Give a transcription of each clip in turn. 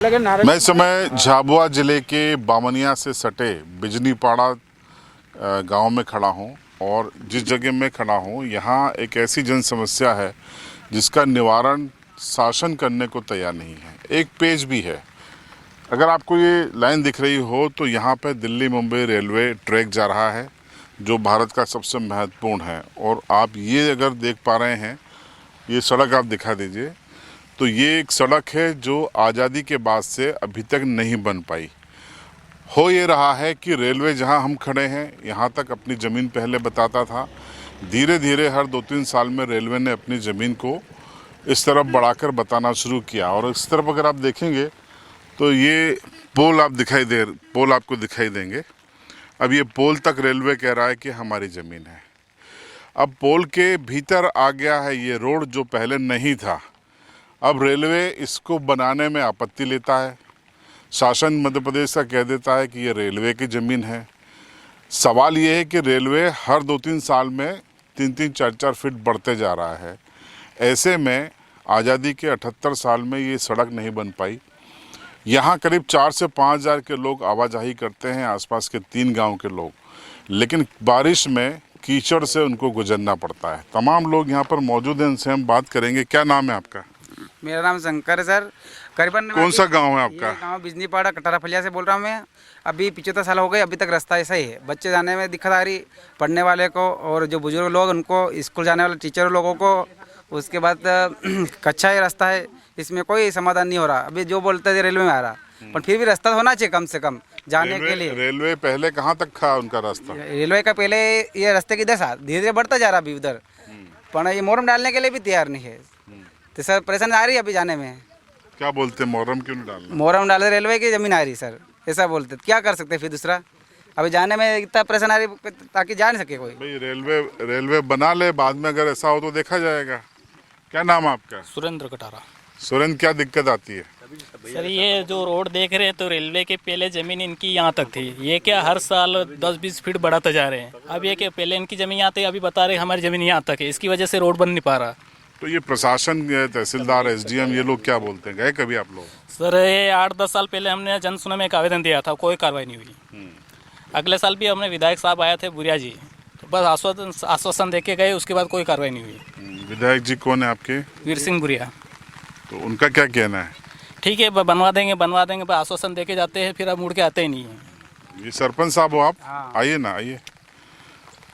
मैं इस समय झाबुआ जिले के बामनिया से सटे बिजनीपाड़ा गांव में खड़ा हूं और जिस जगह मैं खड़ा हूं यहाँ एक ऐसी जन समस्या है जिसका निवारण शासन करने को तैयार नहीं है। एक पेज भी है। अगर आपको ये लाइन दिख रही हो तो यहाँ पे दिल्ली मुंबई रेलवे ट्रैक जा रहा है जो भारत का सबसे महत्वपूर्ण है। और आप ये अगर देख पा रहे हैं, ये सड़क आप दिखा दीजिए, तो ये एक सड़क है जो आज़ादी के बाद से अभी तक नहीं बन पाई। हो ये रहा है कि रेलवे जहां हम खड़े हैं यहां तक अपनी ज़मीन पहले बताता था। धीरे धीरे हर 2-3 साल में रेलवे ने अपनी ज़मीन को इस तरफ बढ़ाकर बताना शुरू किया। और इस तरफ अगर आप देखेंगे तो ये पोल आपको दिखाई देंगे। अब ये पोल तक रेलवे कह रहा है कि हमारी ज़मीन है। अब पोल के भीतर आ गया है ये रोड जो पहले नहीं था। अब रेलवे इसको बनाने में आपत्ति लेता है। शासन मध्य प्रदेश का कह देता है कि ये रेलवे की ज़मीन है। सवाल ये है कि रेलवे हर 2-3 साल में 3-3, 4-4 फीट बढ़ते जा रहा है। ऐसे में आज़ादी के 78 साल में ये सड़क नहीं बन पाई। यहाँ करीब 4 से 5 हज़ार के लोग आवाजाही करते हैं, आसपास के 3 गांव के लोग, लेकिन बारिश में कीचड़ से उनको गुजरना पड़ता है। तमाम लोग यहाँ पर मौजूद हैं, उनसे हम बात करेंगे। क्या नाम है आपका? मेरा नाम शंकर है सर। करीबन कौन सा गांव है आपका? गांव बिजनीपाड़ा कटारा फलिया से बोल रहा हूँ मैं। अभी 75 साल हो गए, अभी तक रास्ता ऐसा ही है। बच्चे जाने में दिक्कत आ रही, पढ़ने वाले को, और जो बुजुर्ग लोग उनको, स्कूल जाने वाले टीचर लोगों को। उसके बाद कच्चा ही रास्ता है, इसमें कोई समाधान नहीं हो रहा। अभी जो बोलते थे रेलवे में आ रहा, पर फिर भी रास्ता होना चाहिए कम से कम जाने के लिए। रेलवे पहले कहाँ तक था उनका रास्ता? रेलवे का पहले ये रास्ते की दशा धीरे धीरे बढ़ता जा रहा अभी उधर, पर ये मोरम डालने के लिए भी तैयार नहीं है। तो सर परेशानी आ रही है अभी जाने में। क्या बोलते हैं, मोहर्रम क्यों नहीं डालना? मोहर्रम डाले रेलवे की ज़मीन आ रही सर, ऐसा बोलते। क्या कर सकते फिर दूसरा? अभी जाने में इतना परेशान आ रही ताकि जा नहीं सके कोई। भाई रेलवे बना ले, बाद में अगर ऐसा हो तो देखा जाएगा। क्या नाम है आपका? सुरेंद्र कटारा। सुरेंद्र, क्या दिक्कत आती है? सर ये जो रोड देख रहे हैं तो रेलवे के पहले ज़मीन इनकी यहाँ तक थी। ये क्या हर साल 10-20 फीट बढ़ाते जा रहे हैं। अब ये क्या पहले इनकी ज़मीन यहाँ तक, अभी बता रहे हमारी ज़मीन यहाँ तक है, इसकी वजह से रोड बन नहीं पा रहा। तो ये प्रशासन, तहसीलदार, SDM, ये लोग क्या बोलते हैं? गए कभी आप लोग? सर ये 8-10 साल पहले हमने जन सुनवाई में एक आवेदन दिया था, कोई कार्रवाई नहीं हुई। अगले साल भी हमने विधायक साहब आए थे बुरिया जी, तो बस आश्वासन दे के गए, उसके बाद कोई कार्रवाई नहीं हुई। विधायक जी कौन है आपके? वीर सिंह बुरिया। तो उनका क्या कहना है? ठीक है, बनवा देंगे बस आश्वासन दे के जाते हैं, फिर अब मुड़ के आते ही नहीं है। ये सरपंच साहब हो आप? आइए ना, आइए।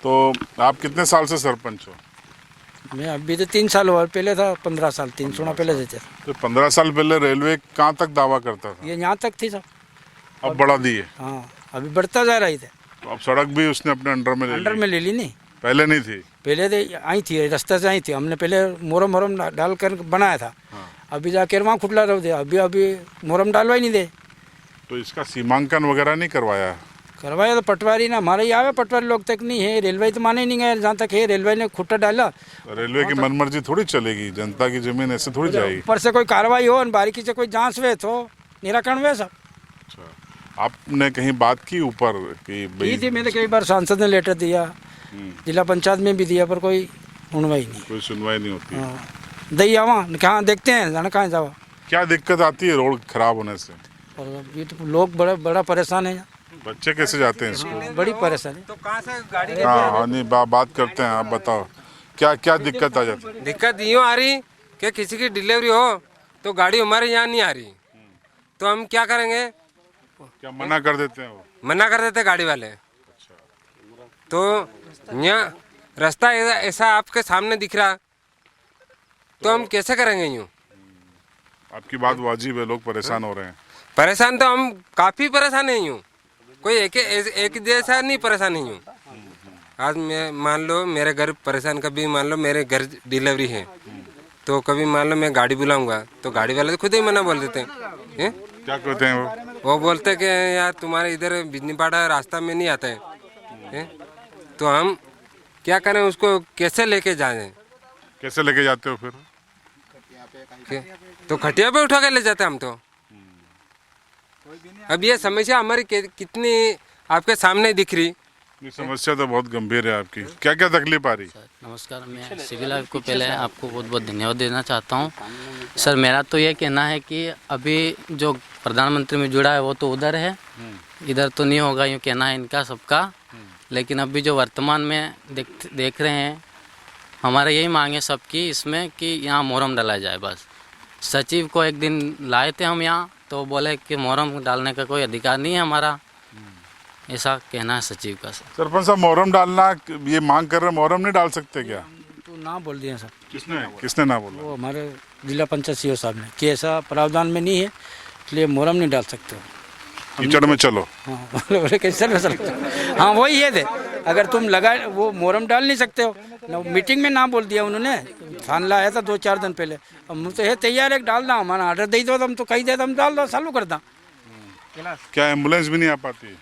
तो आप कितने साल से सरपंच हो? मैं अभी तो 3 साल हुआ, पहले था 15 साल, 3 सोना पहले देते। तो 15 साल पहले रेलवे कहाँ तक दावा करता था? ये यहाँ तक थी सब, अब बढ़ा दी है। हाँ अभी बढ़ता जा रही थे। तो अब सड़क भी उसने अपने अंडर में ले ली नहीं, पहले नहीं थी। पहले तो आई थी, रास्ते से आई थी। हमने पहले मोरम डाल कर बनाया था। अभी जाकर वहाँ खुटला रह दे, अभी मोरम डालवा ही नहीं दे। तो इसका सीमांकन वगैरह नहीं करवाया? करवाया तो पटवारी ना हमारे ही आवे, पटवारी लोग तक नहीं है। रेलवे तो माने नहीं गए, जहाँ तक है रेलवे ने खुट्टा डाला। रेलवे की मनमर्जी थोड़ी चलेगी, जनता की जमीन ऐसे थोड़ी जाएगी। ऊपर से कोई कार्रवाई हो, बारीकी से कोई जांच वे तो निराकरण वे सब। अच्छा, आपने कहीं बात की ऊपर की? थी, मैंने कई बार सांसद ने लेटर दिया, जिला पंचायत में भी दिया, पर कोई सुनवाई नहीं। कोई सुनवाई नहीं होती। दई आवा कहाँ देखते हैं, जाना कहाँ जाओ। क्या दिक्कत आती है रोड खराब होने से? और अभी तो लोग बड़ा परेशान है। बच्चे कैसे जाते हैं स्कूल? बड़ी परेशानी। तो कहाँ से गाड़ी? हाँ नहीं, बात करते हैं। आप बताओ क्या दिक्कत आ जाती है? दिक्कत यूँ आ रही कि किसी की डिलीवरी हो तो गाड़ी हमारे यहाँ नहीं आ रही, तो हम क्या करेंगे? क्या मना कर देते हैं वो? मना कर देते गाड़ी वाले। तो यहाँ रास्ता ऐसा आपके सामने दिख रहा, तो हम कैसे करेंगे यूँ? आपकी बात वाजिब है, लोग परेशान हो रहे हैं। परेशान तो हम काफ़ी परेशान हैं यूँ, कोई एक जैसा नहीं परेशान नहीं हूँ। आज मैं मान लो मेरे घर परेशान, कभी मान लो मेरे घर डिलीवरी है, तो कभी मान लो मैं गाड़ी बुलाऊंगा तो गाड़ी वाले तो खुद ही मना बोल देते हैं। क्या कहते हैं वो बोलते हैं कि यार तुम्हारे इधर बिजनीपाड़ा रास्ता में नहीं आता है। तो हम क्या करें, उसको कैसे लेके जाएं? कैसे लेके जाते हो फिर? तो खटिया पे उठा के ले जाते हम तो। अब ये समस्या हमारी कितनी आपके सामने दिख रही ये समस्या तो बहुत गंभीर है आपकी, क्या क्या तकलीफ आ रही? नमस्कार, मैं सिविल लाइफ को पहले आपको बहुत बहुत धन्यवाद देना चाहता हूँ। सर मेरा तो ये कहना है कि अभी जो प्रधानमंत्री में जुड़ा है वो तो उधर है, इधर तो नहीं होगा, यूँ कहना है इनका सबका। लेकिन अभी जो वर्तमान में देख रहे हैं, हमारा यही मांग है सबकी इसमें कि यहाँ मोहर्रम डाला जाए बस। सचिव को एक दिन लाए थे हम यहाँ, तो बोले कि मोहर्रम डालने का कोई अधिकार नहीं है हमारा, ऐसा कहना है सचिव का। सर सरपंच साहब, मोहर्रम डालना ये मांग कर रहे हैं, मोहर्रम नहीं डाल सकते क्या? तो ना बोल दिए सर, किसने ना बोला? वो हमारे जिला पंचायत सीओ साहब ने कि ऐसा प्रावधान में नहीं है, इसलिए मोहर्रम नहीं डाल सकते हो। कीचड़ में चलो। हाँ बोले कैसे में सकते हो? हाँ वही ये थे, अगर तुम लगा वो मोहर्रम डाल नहीं सकते हो। मीटिंग में ना बोल दिया उन्होंने, थान लाया था 2-4 दिन पहले। अब हम तो ये तैयार है डाल दा, हमारा ऑर्डर दे दो, हम तो कही दे, हम डाल दो, चालू कर दा। क्या एम्बुलेंस भी नहीं आ पाती?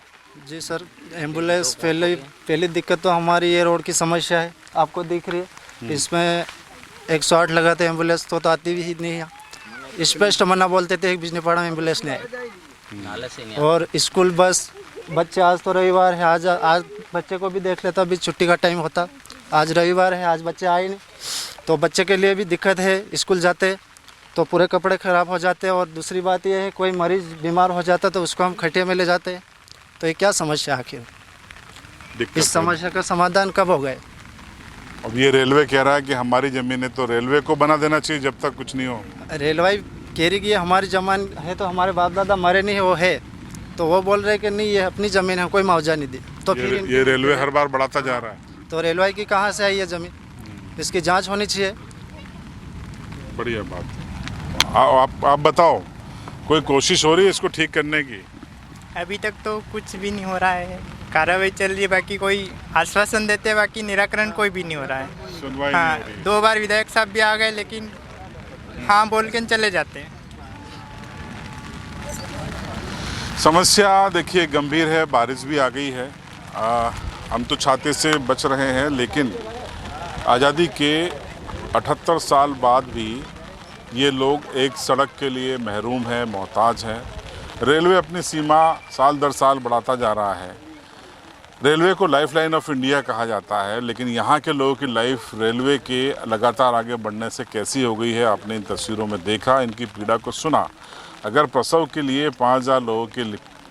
जी सर, एम्बुलेंस पहली दिक्कत तो हमारी ये रोड की समस्या है, आपको दिख रही है। इसमें 108 लगाते एम्बुलेंस तो आती भी नहीं है। स्पष्ट मना बोलते थे बिजनीपाड़ा में एम्बुलेंस नहीं आई। और स्कूल बस बच्चे, आज तो रविवार है, आज बच्चे को भी देख लेता, अभी छुट्टी का टाइम होता, आज रविवार है, आज बच्चे आए नहीं, तो बच्चे के लिए भी दिक्कत है। स्कूल जाते तो पूरे कपड़े ख़राब हो जाते हैं। और दूसरी बात यह है, कोई मरीज़ बीमार हो जाता तो उसको हम खटिया में ले जाते हैं। तो ये क्या समस्या आखिर, इस समस्या का समाधान कब हो गए? अब ये रेलवे कह रहा है कि हमारी ज़मीन है, तो रेलवे को बना देना चाहिए जब तक कुछ नहीं हो। रेलवे कह रही कि ये हमारी ज़मीन है, तो हमारे बाप दादा मरे नहीं है, वो है, तो वो बोल रहे कि नहीं ये अपनी ज़मीन है, कोई मुआवजा नहीं दी। तो फिर ये रेलवे हर बार बढ़ाता जा रहा है। तो रेलवे की कहाँ से आई ये ज़मीन, इसकी जांच होनी चाहिए। बढ़िया बात। आप बताओ, कोई कोशिश हो रही है इसको ठीक करने की? अभी तक तो कुछ भी नहीं हो रहा है, कार्रवाई चल रही है, बाकी कोई आश्वासन देते हैं, बाकी निराकरण कोई भी नहीं हो रहा है। सुनवाई हाँ, नहीं हो रही। 2 बार विधायक साहब भी आ गए, लेकिन हाँ बोल के चले जाते हैं। समस्या देखिए गंभीर है, बारिश भी आ गई है। हम तो छाते से बच रहे हैं, लेकिन आज़ादी के 78 साल बाद भी ये लोग एक सड़क के लिए महरूम हैं, मोहताज हैं। रेलवे अपनी सीमा साल दर साल बढ़ाता जा रहा है। रेलवे को लाइफलाइन ऑफ इंडिया कहा जाता है, लेकिन यहाँ के लोगों की लाइफ रेलवे के लगातार आगे बढ़ने से कैसी हो गई है, आपने इन तस्वीरों में देखा, इनकी पीड़ा को सुना। अगर प्रसव के लिए 5000 लोगों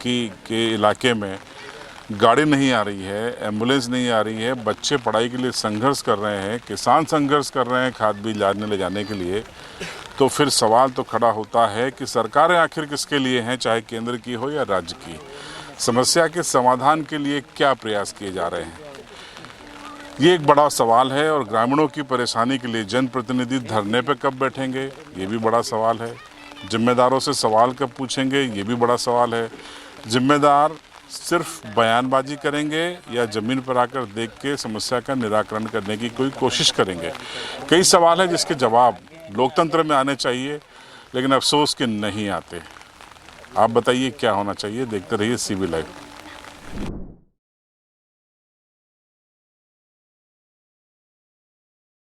के इलाके में गाड़ी नहीं आ रही है, एम्बुलेंस नहीं आ रही है, बच्चे पढ़ाई के लिए संघर्ष कर रहे हैं, किसान संघर्ष कर रहे हैं खाद बीज लाने ले जाने के लिए, तो फिर सवाल तो खड़ा होता है कि सरकारें आखिर किसके लिए हैं, चाहे केंद्र की हो या राज्य की। समस्या के समाधान के लिए क्या प्रयास किए जा रहे हैं, ये एक बड़ा सवाल है। और ग्रामीणों की परेशानी के लिए जनप्रतिनिधि धरने पे कब बैठेंगे, ये भी बड़ा सवाल है। जिम्मेदारों से सवाल कब पूछेंगे, ये भी बड़ा सवाल है। जिम्मेदार सिर्फ बयानबाजी करेंगे या ज़मीन पर आकर देख के समस्या का निराकरण करने की कोई कोशिश करेंगे। कई सवाल हैं जिसके जवाब लोकतंत्र में आने चाहिए, लेकिन अफसोस के नहीं आते। आप बताइए क्या होना चाहिए। देखते रहिए सीबी लाइव।